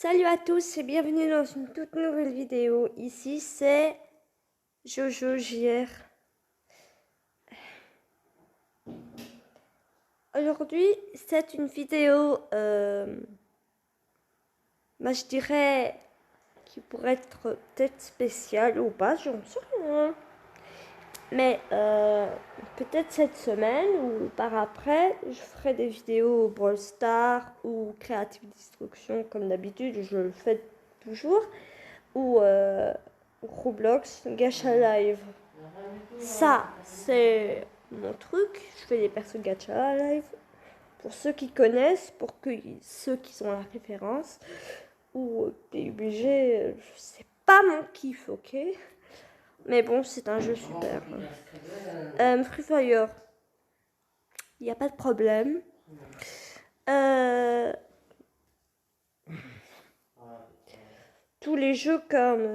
Salut à tous et bienvenue dans une toute nouvelle vidéo. Ici c'est Jojo JR. Aujourd'hui c'est une vidéo, je dirais qui pourrait être peut-être spéciale ou pas, j'en sais rien. Mais peut-être cette semaine ou par après, je ferai des vidéos Brawl Stars ou Creative Destruction comme d'habitude, je le fais toujours. Ou Roblox, Gacha Live. Ça, c'est mon truc. Je fais des persos Gacha Live. Pour ceux qui connaissent, pour que ceux qui sont la référence. Ou PUBG, c'est pas mon kiff, ok. Mais bon, c'est un jeu super. Free Fire, il n'y a pas de problème. Tous les jeux comme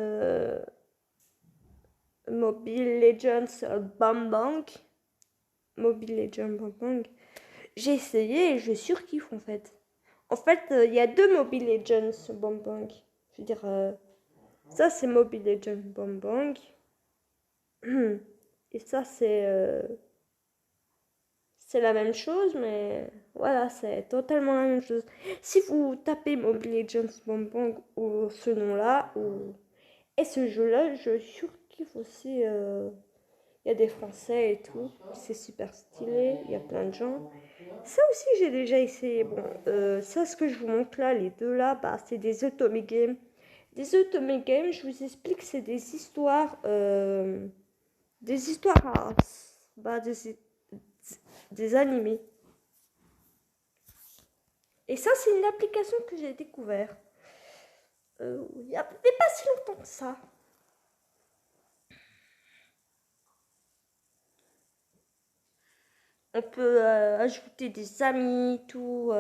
Mobile Legends Bang Bang. Mobile Legends Bang Bang. J'ai essayé et je surkiffe en fait. En fait, il y a deux Mobile Legends Bang Bang. Je veux dire, ça c'est Mobile Legends Bang Bang. Et ça c'est la même chose, mais voilà, c'est totalement la même chose. Si vous tapez Mobile Legends Bang Bang ou ce nom-là, et ce jeu-là, je surkiffe aussi. Il y a des Français et tout. C'est super stylé. Il y a plein de gens. Ça aussi, j'ai déjà essayé. Bon, ça, ce que je vous montre là, les deux là, bah, c'est des Otome Games. Des Otome Games, je vous explique, c'est des histoires à, bah, des animés. Et ça, c'est une application que j'ai découvert. Il n'y a pas si longtemps que ça. On peut ajouter des amis, tout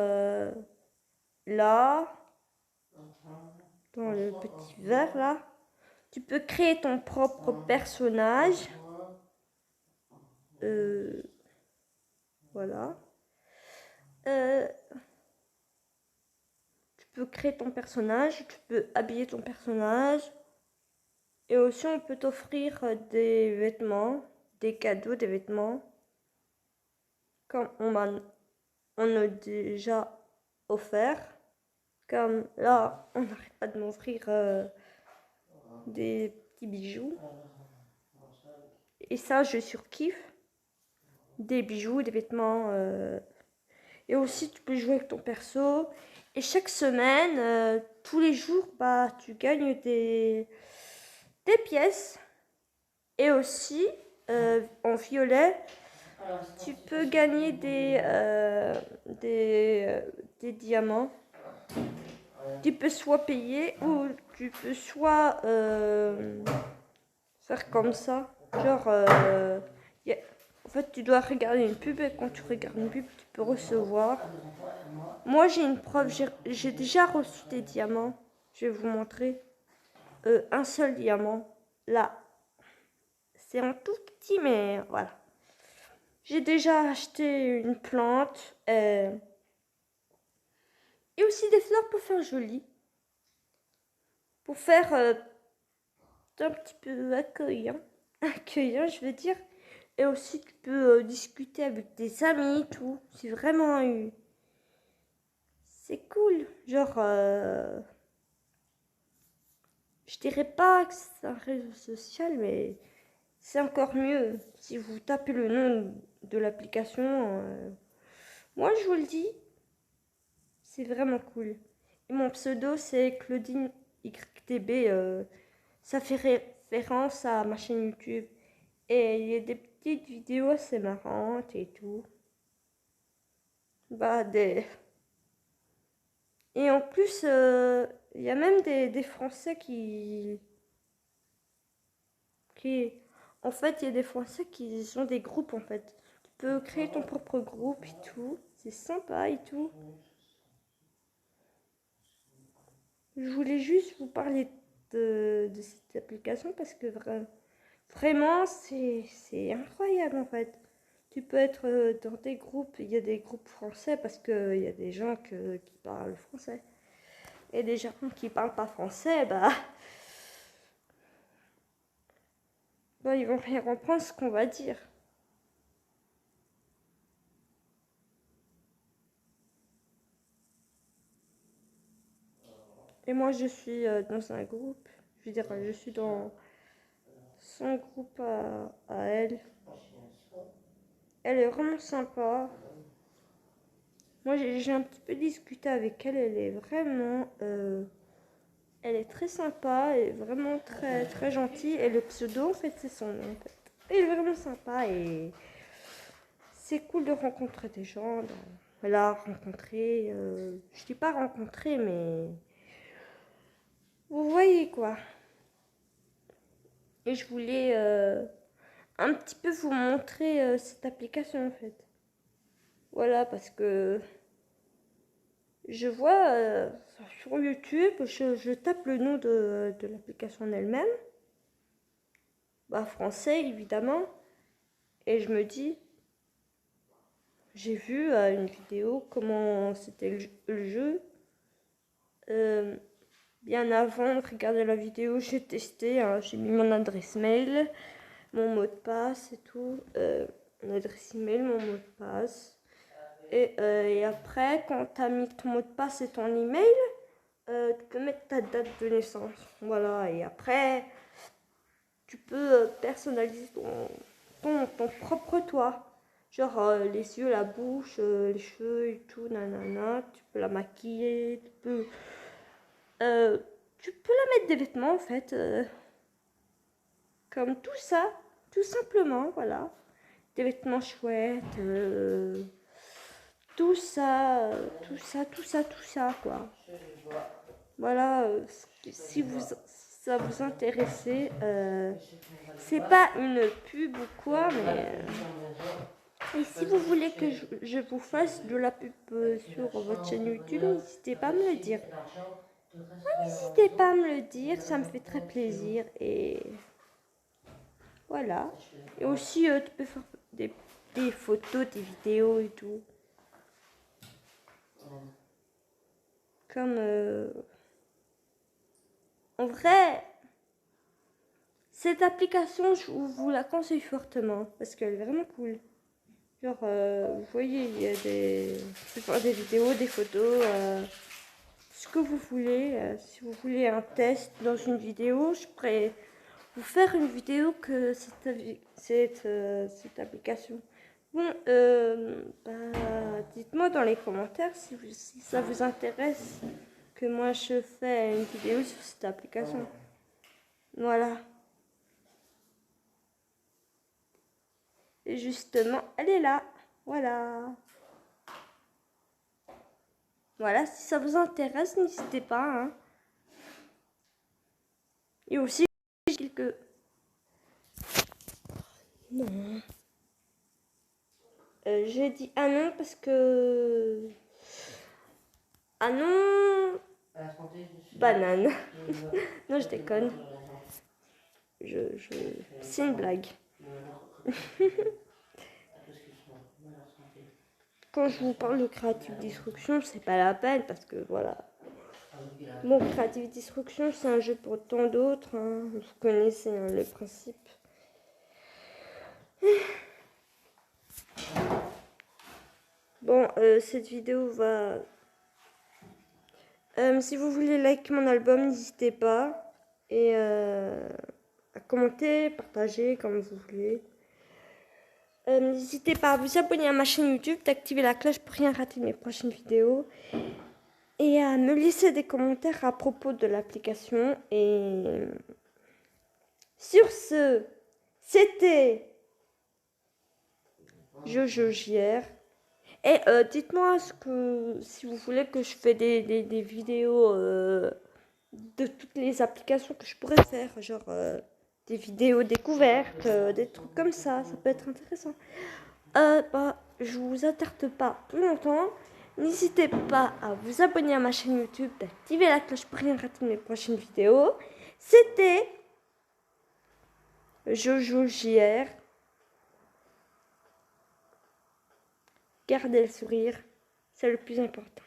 là, dans le petit verre là. Tu peux créer ton propre personnage. Voilà. Tu peux créer ton personnage, tu peux habiller ton personnage. Et aussi, on peut t'offrir des vêtements, des cadeaux, des vêtements. Comme on a déjà offert. Comme là, on n'arrête pas de m'offrir des petits bijoux. Et ça, je surkiffe. Des bijoux, des vêtements. Et aussi, tu peux jouer avec ton perso. Et chaque semaine, tous les jours, bah, tu gagnes des pièces. Et aussi, en violet, tu peux gagner des diamants. Tu peux soit payer ou tu peux soit faire comme ça. Genre, en fait, tu dois regarder une pub et quand tu regardes une pub, tu peux recevoir. Moi, j'ai une preuve. J'ai déjà reçu des diamants. Je vais vous montrer. Un seul diamant. Là. C'est un tout petit, mais voilà. J'ai déjà acheté une plante. Et aussi des fleurs pour faire joli. Pour faire un petit peu accueillant. Accueillant, je veux dire. Et aussi, tu peux discuter avec des amis, tout. C'est vraiment... c'est cool. Genre... je dirais pas que c'est un réseau social, mais c'est encore mieux. Si vous tapez le nom de l'application, moi je vous le dis, c'est vraiment cool. Et mon pseudo c'est Claudine YTB. Ça fait référence à ma chaîne YouTube. Et il y a des petites vidéos assez marrantes et tout. Bah, Et en plus, il y a même des Français qui... En fait, il y a des Français qui ont des groupes, en fait. Tu peux créer ton propre groupe et tout. C'est sympa et tout. Je voulais juste vous parler de cette application parce que vraiment, c'est incroyable, en fait. Tu peux être dans des groupes. Il y a des groupes français parce qu'il y a des gens qui parlent français. et des gens qui parlent pas français, bah ils vont rien comprendre ce qu'on va dire. Et moi, je suis dans un groupe. Je veux dire, je suis dans son groupe à elle. Elle est vraiment sympa. Moi, j'ai un petit peu discuté avec elle. Elle est vraiment... elle est très sympa et vraiment très, très gentille. Et le pseudo, en fait, c'est son nom. En fait. Elle est vraiment sympa et c'est cool de rencontrer des gens. Elle a rencontré... je dis pas rencontré, mais... Vous voyez quoi. Et je voulais un petit peu vous montrer cette application en fait. Voilà, parce que je vois sur YouTube, je tape le nom de l'application en elle-même. Bah, français évidemment. Et je me dis, j'ai vu une vidéo comment c'était le jeu. Bien avant de regarder la vidéo, j'ai testé, hein, j'ai mis mon adresse mail, mon mot de passe et tout. Mon adresse email, mon mot de passe. Et après, quand tu as mis ton mot de passe et ton email, tu peux mettre ta date de naissance. Voilà, et après, tu peux personnaliser ton propre toi. Genre les yeux, la bouche, les cheveux et tout, nanana. Tu peux la maquiller, tu peux la mettre des vêtements en fait. Comme tout ça, tout simplement, voilà. Des vêtements chouettes, tout ça, quoi. Voilà, si ça vous intéressait, c'est pas une pub ou quoi, mais... et si vous voulez que je vous fasse de la pub sur votre chaîne YouTube, n'hésitez pas à me le dire. N'hésitez pas à me le dire, ça me fait très plaisir. Et voilà. Et aussi, tu peux faire des photos, des vidéos et tout. Comme... en vrai, cette application, je vous la conseille fortement. Parce qu'elle est vraiment cool. Genre, vous voyez, il y a je peux faire des vidéos, des photos, ce que vous voulez. Si vous voulez un test dans une vidéo, je pourrais vous faire une vidéo que cette application. Bon, dites-moi dans les commentaires si ça vous intéresse que moi je fais une vidéo sur cette application. Voilà. Et justement, elle est là. Voilà. Voilà, si ça vous intéresse, n'hésitez pas. Hein. Et aussi, quelques... Non. J'ai dit ah non parce que... Ah non. Banane. Non, je déconne. C'est une blague. Quand je vous parle de Creative Destruction, c'est pas la peine parce que voilà. Bon, Creative Destruction, c'est un jeu pour tant d'autres. Hein. Vous connaissez hein, le principe. Bon, cette vidéo va... si vous voulez like mon album, n'hésitez pas. Et à commenter, partager comme vous voulez. N'hésitez pas à vous abonner à ma chaîne YouTube, d'activer la cloche pour rien rater de mes prochaines vidéos. Et à me laisser des commentaires à propos de l'application. Et sur ce, c'était Jojo JR. Et dites-moi si vous voulez que je fais des vidéos de toutes les applications que je pourrais faire. Genre des vidéos découvertes, des trucs comme ça. Ça peut être intéressant. Je vous attarde pas plus longtemps. N'hésitez pas à vous abonner à ma chaîne YouTube, d'activer la cloche pour rien rater mes prochaines vidéos. C'était Jojo JR. Gardez le sourire, c'est le plus important.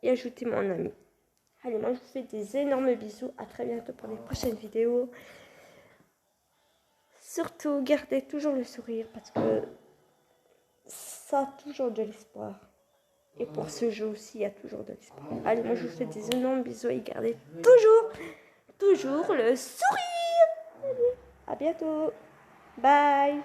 Et ajoutez mon ami. Allez, moi je vous fais des énormes bisous. À très bientôt pour les prochaines vidéos. Surtout, gardez toujours le sourire parce que ça a toujours de l'espoir. Et pour ce jeu aussi, il y a toujours de l'espoir. Allez, moi je vous fais des énormes bisous et gardez toujours le sourire. Allez, à bientôt. Bye.